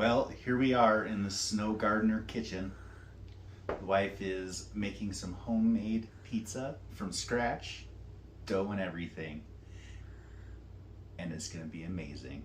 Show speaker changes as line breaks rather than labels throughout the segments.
Well, here we are in the Snow Gardener kitchen. The wife is making some homemade pizza from scratch, dough and everything. And it's going to be amazing.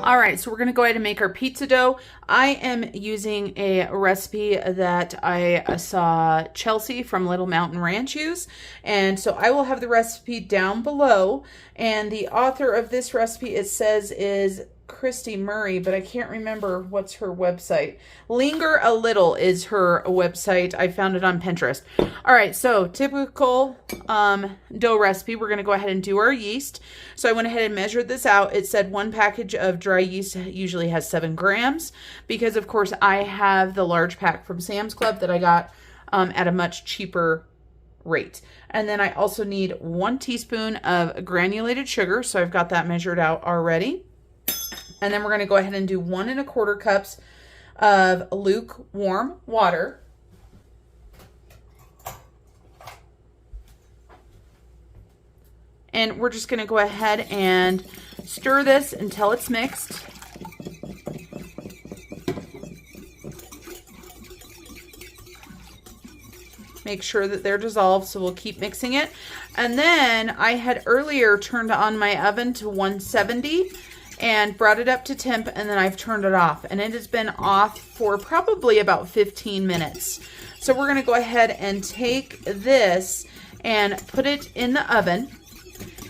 All right, so we're gonna go ahead and make our pizza dough. I am using a recipe that I saw Chelsea from Little Mountain Ranch use. And so I will have the recipe down below. And the author of this recipe, it says, is Christy Murray, but I can't remember what's her website. Linger a Little is her website. I found it on Pinterest. All right, so typical dough recipe. We're going to go ahead and do our yeast. So I went ahead and measured this out. It said 1 package of dry yeast usually has 7 grams because, of course, I have the large pack from Sam's Club that I got at a much cheaper rate. And then I also need 1 teaspoon of granulated sugar. So I've got that measured out already. And then we're going to go ahead and do 1 1/4 cups of lukewarm water. And we're just going to go ahead and stir this until it's mixed. Make sure that they're dissolved, so we'll keep mixing it. And then I had earlier turned on my oven to 170 and brought it up to temp, and then I've turned it off. And it has been off for probably about 15 minutes. So we're going to go ahead and take this and put it in the oven.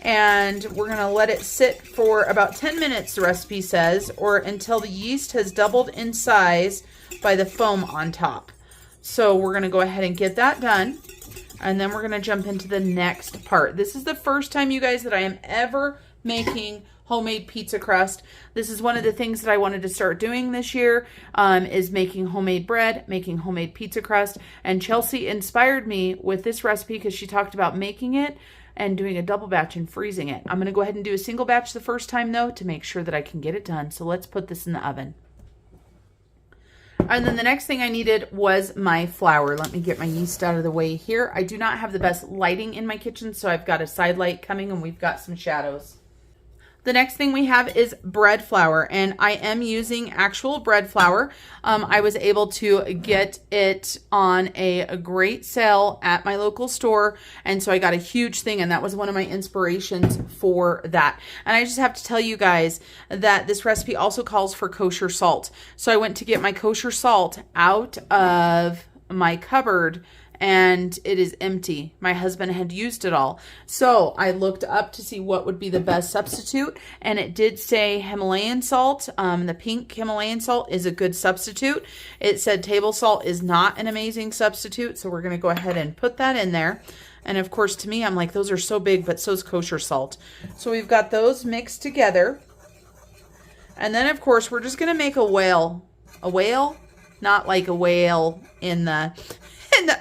And we're going to let it sit for about 10 minutes, the recipe says, or until the yeast has doubled in size by the foam on top. So we're going to go ahead and get that done. And then we're going to jump into the next part. This is the first time, you guys, that I am ever making homemade pizza crust. This is one of the things that I wanted to start doing this year, is making homemade bread, making homemade pizza crust. And Chelsea inspired me with this recipe because she talked about making it and doing a double batch and freezing it. I'm going to go ahead and do a single batch the first time, though, to make sure that I can get it done. So let's put this in the oven. And then the next thing I needed was my flour. Let me get my yeast out of the way here. I do not have the best lighting in my kitchen, so I've got a side light coming and we've got some shadows. The next thing we have is bread flour, and I am using actual bread flour. I was able to get it on a great sale at my local store, and so I got a huge thing, and that was one of my inspirations for that. And I just have to tell you guys that this recipe also calls for kosher salt. So I went to get my kosher salt out of my cupboard, and it is empty. My husband had used it all. So I looked up to see what would be the best substitute, and it did say Himalayan salt. The pink Himalayan salt is a good substitute. It said table salt is not an amazing substitute, so we're going to go ahead and put that in there. And of course, to me, I'm like, those are so big, but so is kosher salt. So we've got those mixed together. And then, of course, we're just going to make a whale. A whale? Not like a whale in the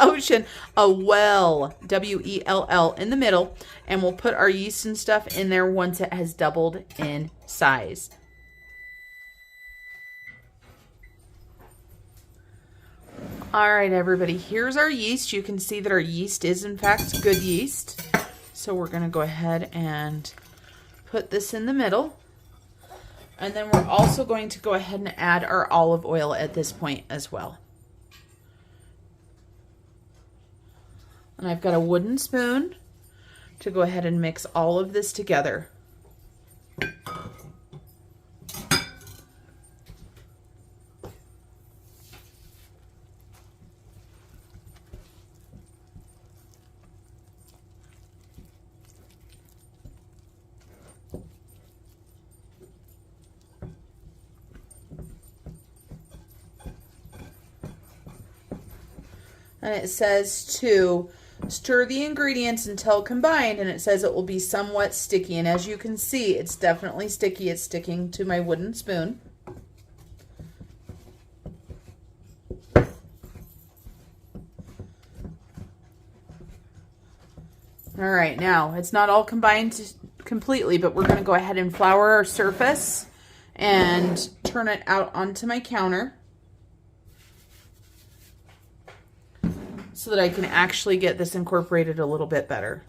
ocean, a well, W-E-L-L, in the middle, and we'll put our yeast and stuff in there once it has doubled in size. All right, everybody, here's our yeast. You can see that our yeast is, in fact, good yeast. So we're going to go ahead and put this in the middle. And then we're also going to go ahead and add our olive oil at this point as well. And I've got a wooden spoon to go ahead and mix all of this together. And it says to stir the ingredients until combined, and it says it will be somewhat sticky. And as you can see, it's definitely sticky. It's sticking to my wooden spoon. All right, now it's not all combined completely, but we're going to go ahead and flour our surface and turn it out onto my counter so that I can actually get this incorporated a little bit better.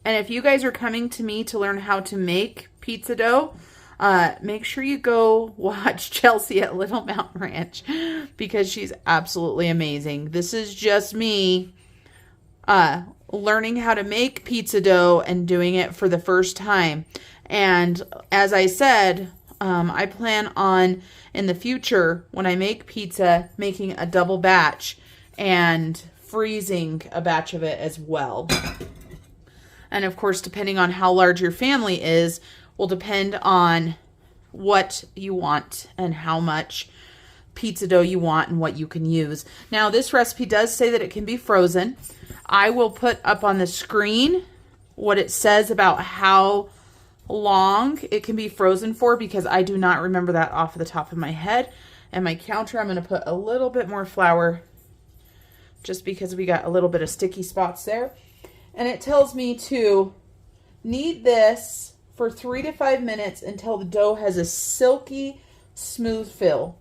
And if you guys are coming to me to learn how to make pizza dough, make sure you go watch Chelsea at Little Mountain Ranch because she's absolutely amazing. This is just me learning how to make pizza dough and doing it for the first time. And as I said, I plan on in the future when I make pizza making a double batch and freezing a batch of it as well. And of course, depending on how large your family is, will depend on what you want and how much pizza dough you want and what you can use. Now, this recipe does say that it can be frozen. I will put up on the screen what it says about how long it can be frozen for because I do not remember that off the top of my head. And my counter, I'm going to put a little bit more flour just because we got a little bit of sticky spots there. And it tells me to knead this for 3 to 5 minutes until the dough has a silky, smooth fill.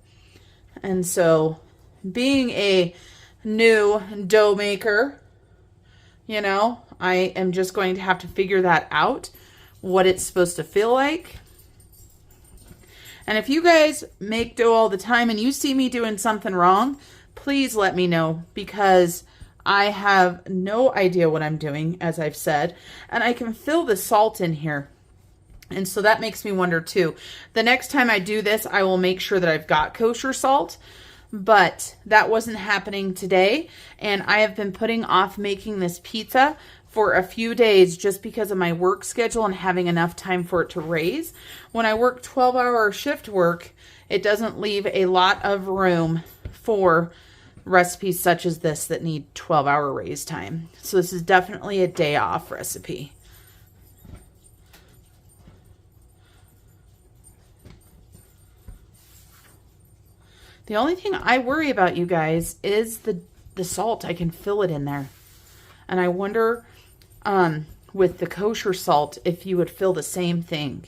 And so, being a new dough maker, you know, I am just going to have to figure that out, what it's supposed to feel like. And if you guys make dough all the time and you see me doing something wrong, please let me know because I have no idea what I'm doing, as I've said, and I can feel the salt in here. And so that makes me wonder too. The next time I do this, I will make sure that I've got kosher salt, but that wasn't happening today. And I have been putting off making this pizza for a few days just because of my work schedule and having enough time for it to raise. When I work 12-hour shift work, it doesn't leave a lot of room for recipes such as this that need 12-hour raise time. So this is definitely a day off recipe. The only thing I worry about, you guys, is the salt. I can feel it in there. And I wonder with the kosher salt if you would feel the same thing.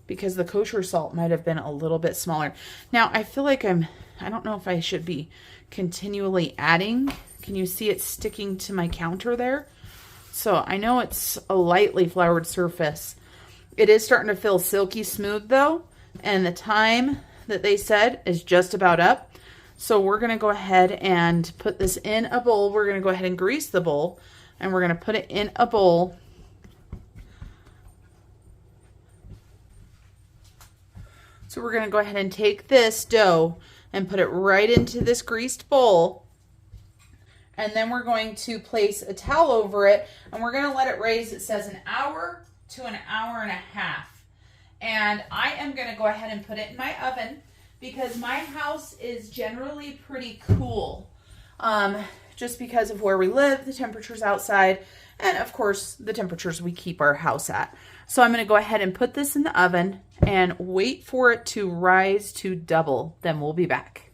Because the kosher salt might have been a little bit smaller. Now, I feel like I don't know if I should be continually adding. Can you see it sticking to my counter there? So I know it's a lightly floured surface. It is starting to feel silky smooth though. And the time that they said is just about up. So we're going to go ahead and put this in a bowl. We're going to go ahead and grease the bowl. And we're going to put it in a bowl. So we're going to go ahead and take this dough and put it right into this greased bowl. And then we're going to place a towel over it. And we're going to let it raise, it says, an hour to an hour and a half. And I am going to go ahead and put it in my oven because my house is generally pretty cool. Just because of where we live, the temperatures outside, and of course the temperatures we keep our house at. So I'm going to go ahead and put this in the oven and wait for it to rise to double. Then we'll be back.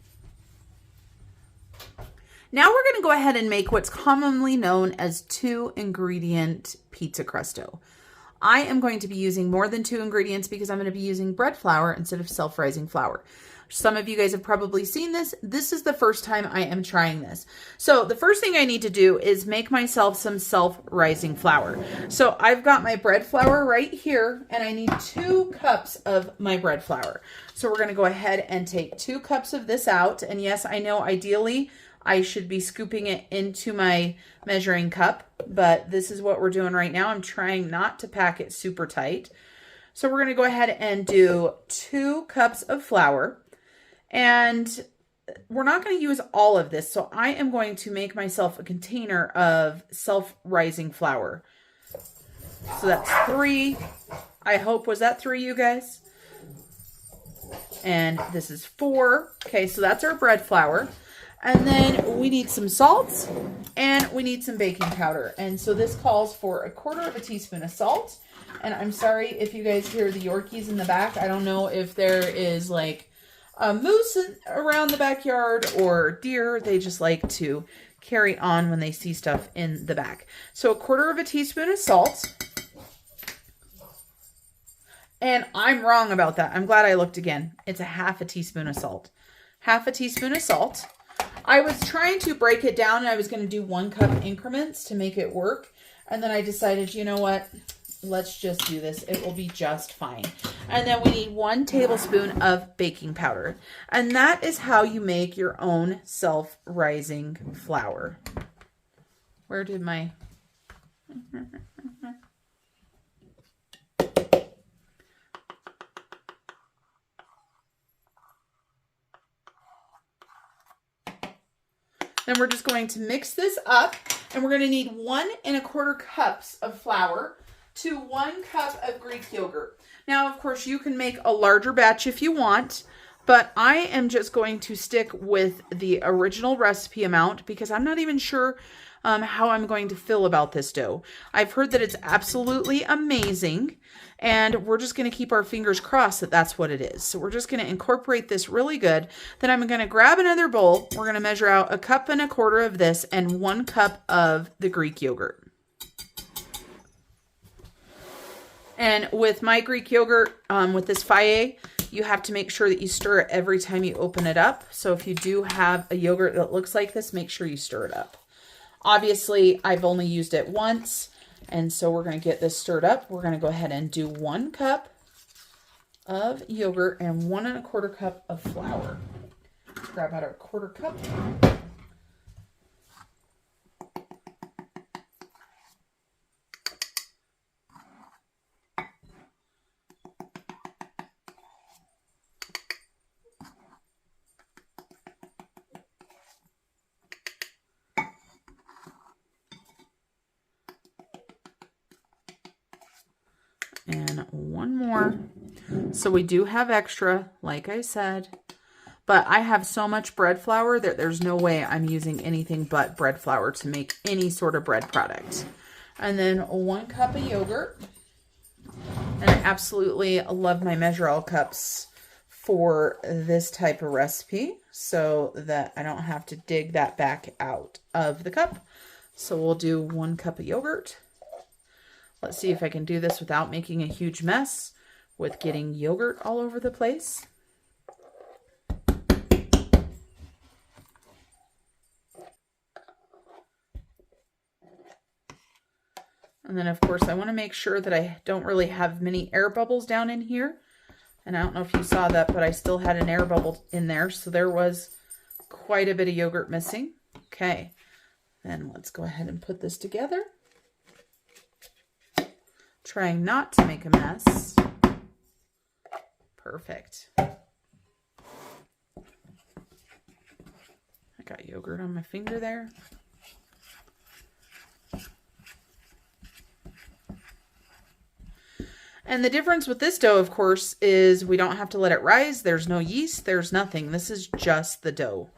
Now we're going to go ahead and make what's commonly known as 2-ingredient pizza crust dough. I am going to be using more than 2 ingredients because I'm going to be using bread flour instead of self-rising flour. Some of you guys have probably seen this. This is the first time I am trying this. So the first thing I need to do is make myself some self-rising flour. So I've got my bread flour right here and I need 2 cups of my bread flour. So we're going to go ahead and take 2 cups of this out. And yes, I know ideally I should be scooping it into my measuring cup, but this is what we're doing right now. I'm trying not to pack it super tight. So we're going to go ahead and do 2 cups of flour. And we're not going to use all of this. So I am going to make myself a container of self-rising flour. So that's 3. I hope, was that 3, you guys? And this is 4. Okay, so that's our bread flour. And then we need some salt and we need some baking powder. And so this calls for 1/4 teaspoon of salt. And I'm sorry if you guys hear the Yorkies in the back. I don't know if there is like a moose around the backyard or deer. They just like to carry on when they see stuff in the back. So 1/4 teaspoon of salt. And I'm wrong about that. I'm glad I looked again. It's 1/2 teaspoon of salt. 1/2 teaspoon of salt. I was trying to break it down and I was going to do 1 cup increments to make it work. And then I decided, you know what? Let's just do this. It will be just fine. And then we need 1 tablespoon of baking powder. And that is how you make your own self-rising flour. Where did my... Then we're just going to mix this up, and we're going to need 1 1/4 cups of flour to 1 cup of Greek yogurt. Now, of course, you can make a larger batch if you want, but I am just going to stick with the original recipe amount because I'm not even sure how I'm going to feel about this dough. I've heard that it's absolutely amazing, and we're just going to keep our fingers crossed that that's what it is. So we're just going to incorporate this really good. Then I'm going to grab another bowl. We're going to measure out 1 1/4 cups of this and 1 cup of the Greek yogurt. And with my Greek yogurt, with this Faye, you have to make sure that you stir it every time you open it up. So if you do have a yogurt that looks like this, make sure you stir it up. Obviously, I've only used it once, and so we're going to get this stirred up. We're going to go ahead and do 1 cup of yogurt and 1 1/4 cup of flour. Grab out our 1/4 cup. And 1 more. So we do have extra, like I said, but I have so much bread flour that there's no way I'm using anything but bread flour to make any sort of bread product. And then 1 cup of yogurt. And I absolutely love my Measure-All cups for this type of recipe so that I don't have to dig that back out of the cup. So we'll do 1 cup of yogurt. Let's see if I can do this without making a huge mess with getting yogurt all over the place. And then, of course, I want to make sure that I don't really have many air bubbles down in here. And I don't know if you saw that, but I still had an air bubble in there. So there was quite a bit of yogurt missing. Okay, then let's go ahead and put this together. Trying not to make a mess. Perfect. I got yogurt on my finger there. And the difference with this dough, of course, is we don't have to let it rise. There's no yeast. There's nothing. This is just the dough.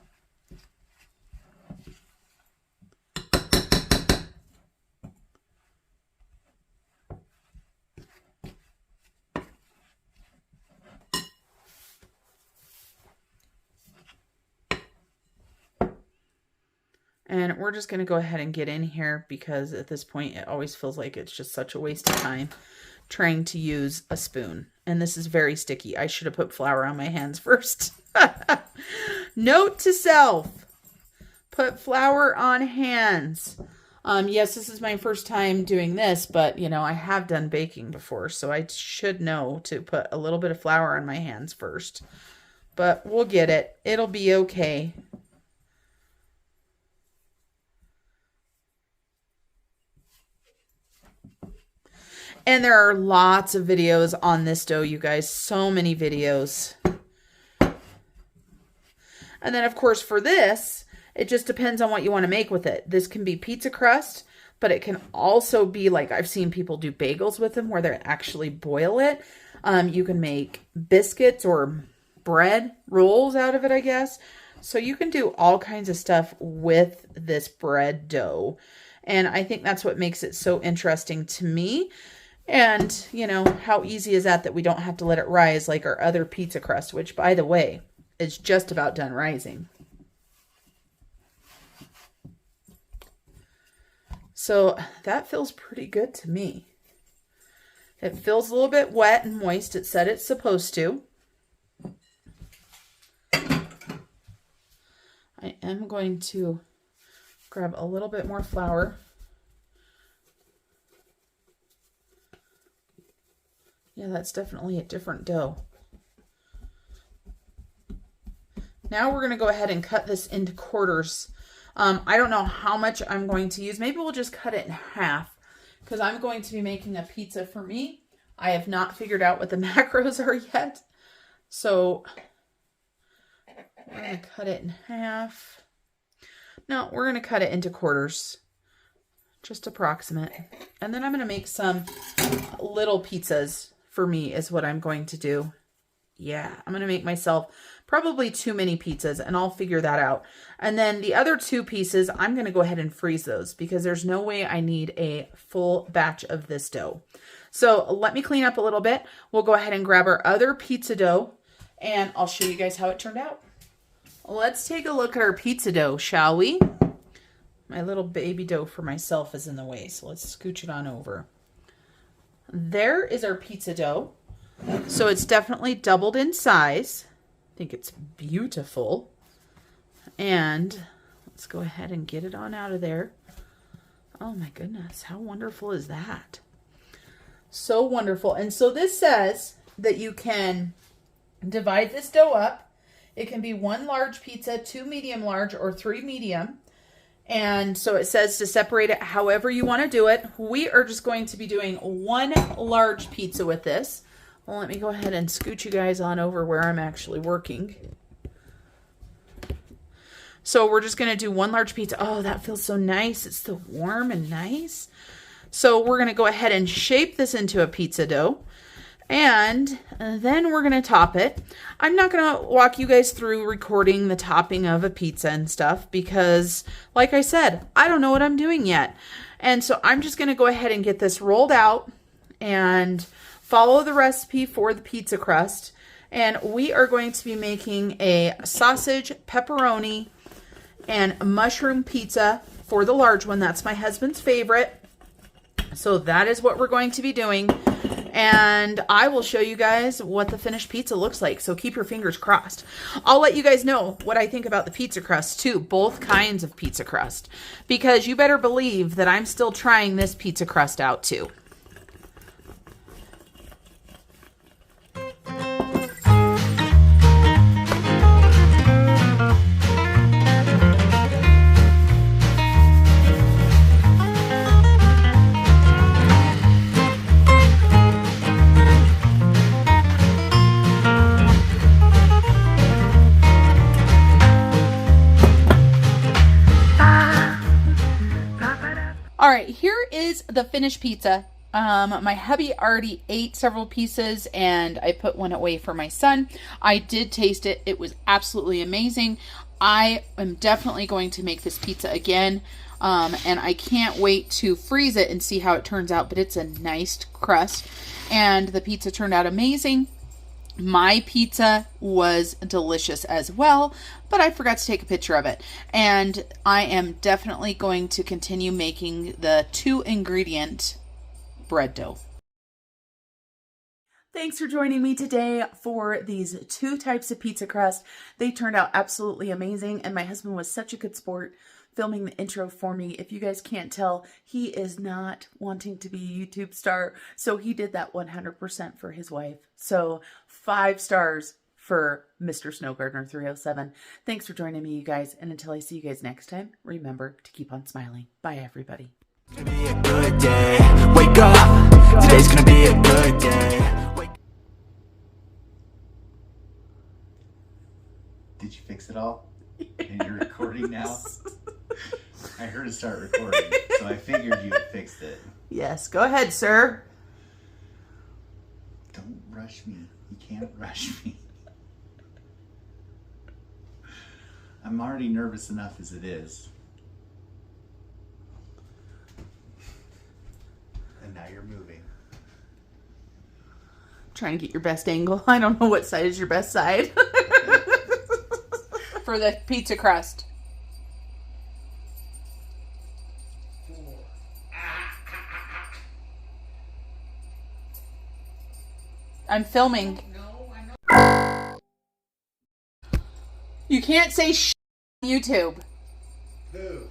And we're just going to go ahead and get in here because at this point it always feels like it's just such a waste of time trying to use a spoon. And this is very sticky. I should have put flour on my hands first. Note to self, put flour on hands. Yes, this is my first time doing this, but you know, I have done baking before, so I should know to put a little bit of flour on my hands first. But we'll get it. It'll be okay. And there are lots of videos on this dough, you guys. So many videos. And then, of course, for this, it just depends on what you want to make with it. This can be pizza crust, but it can also be like I've seen people do bagels with them where they actually boil it. You can make biscuits or bread rolls out of it, I guess. So you can do all kinds of stuff with this bread dough. And I think that's what makes it so interesting to me. And, you know, how easy is that we don't have to let it rise like our other pizza crust, which, by the way, is just about done rising. So that feels pretty good to me. It feels a little bit wet and moist. It said it's supposed to. I am going to grab a little bit more flour. that's definitely a different dough. Now we're going to go ahead and cut this into quarters. I don't know how much I'm going to use. Maybe we'll just cut it in half because I'm going to be making a pizza for me. I have not figured out what the macros are yet. So we're going to cut it in half. No, we're going to cut it into quarters. Just approximate. And then I'm going to make some little pizzas for me is what I'm going to do. Yeah, I'm going to make myself probably too many pizzas and I'll figure that out. And then the other 2 pieces, I'm going to go ahead and freeze those because there's no way I need a full batch of this dough. So let me clean up a little bit. We'll go ahead and grab our other pizza dough and I'll show you guys how it turned out. Let's take a look at our pizza dough, shall we? My little baby dough for myself is in the way, so let's scooch it on over. There is our pizza dough. So it's definitely doubled in size. I think it's beautiful. And let's go ahead and get it on out of there. Oh my goodness, how wonderful is that? So wonderful. And so this says that you can divide this dough up. It can be 1 large pizza, 2 medium large, or 3 medium. And so it says to separate it however you want to do it. We are just going to be doing 1 large pizza with this. Well, let me go ahead and scoot you guys on over where I'm actually working. So we're just going to do 1 large pizza. Oh, that feels so nice. It's so warm and nice. So we're going to go ahead and shape this into a pizza dough. And then we're going to top it. I'm not going to walk you guys through recording the topping of a pizza and stuff because, like I said, I don't know what I'm doing yet. And so I'm just going to go ahead and get this rolled out and follow the recipe for the pizza crust. And we are going to be making a sausage, pepperoni, and mushroom pizza for the large one. That's my husband's favorite. So that is what we're going to be doing. And I will show you guys what the finished pizza looks like. So keep your fingers crossed. I'll let you guys know what I think about the pizza crust too. Both kinds of pizza crust. Because you better believe that I'm still trying this pizza crust out too. All right, here is the finished pizza. My hubby already ate several pieces and I put one away for my son. I did taste it. It was absolutely amazing. I am definitely going to make this pizza again. And I can't wait to freeze it and see how it turns out, but it's a nice crust and the pizza turned out amazing. My pizza was delicious as well, but I forgot to take a picture of it. And I am definitely going to continue making the 2-ingredient bread dough. Thanks for joining me today for these 2 types of pizza crust. They turned out absolutely amazing, and my husband was such a good sport filming the intro for me. If you guys can't tell, he is not wanting to be a YouTube star, so he did that 100% for his wife. So 5 stars for Mr. Snow Gardener 307. Thanks for joining me, you guys, and until I see you guys next time, remember to keep on smiling. Bye, everybody.
It's gonna be a good day. Wake up. Today's gonna be a good day.
Did you fix it all? And you're recording now? I heard it start recording, so I figured you had fixed it.
Yes, go ahead, sir.
Don't rush me. You can't rush me. I'm already nervous enough as it is. And now you're moving.
Trying to get your best angle. I don't know what side is your best side. For the pizza crust. I'm filming. You can't say on YouTube.
Who?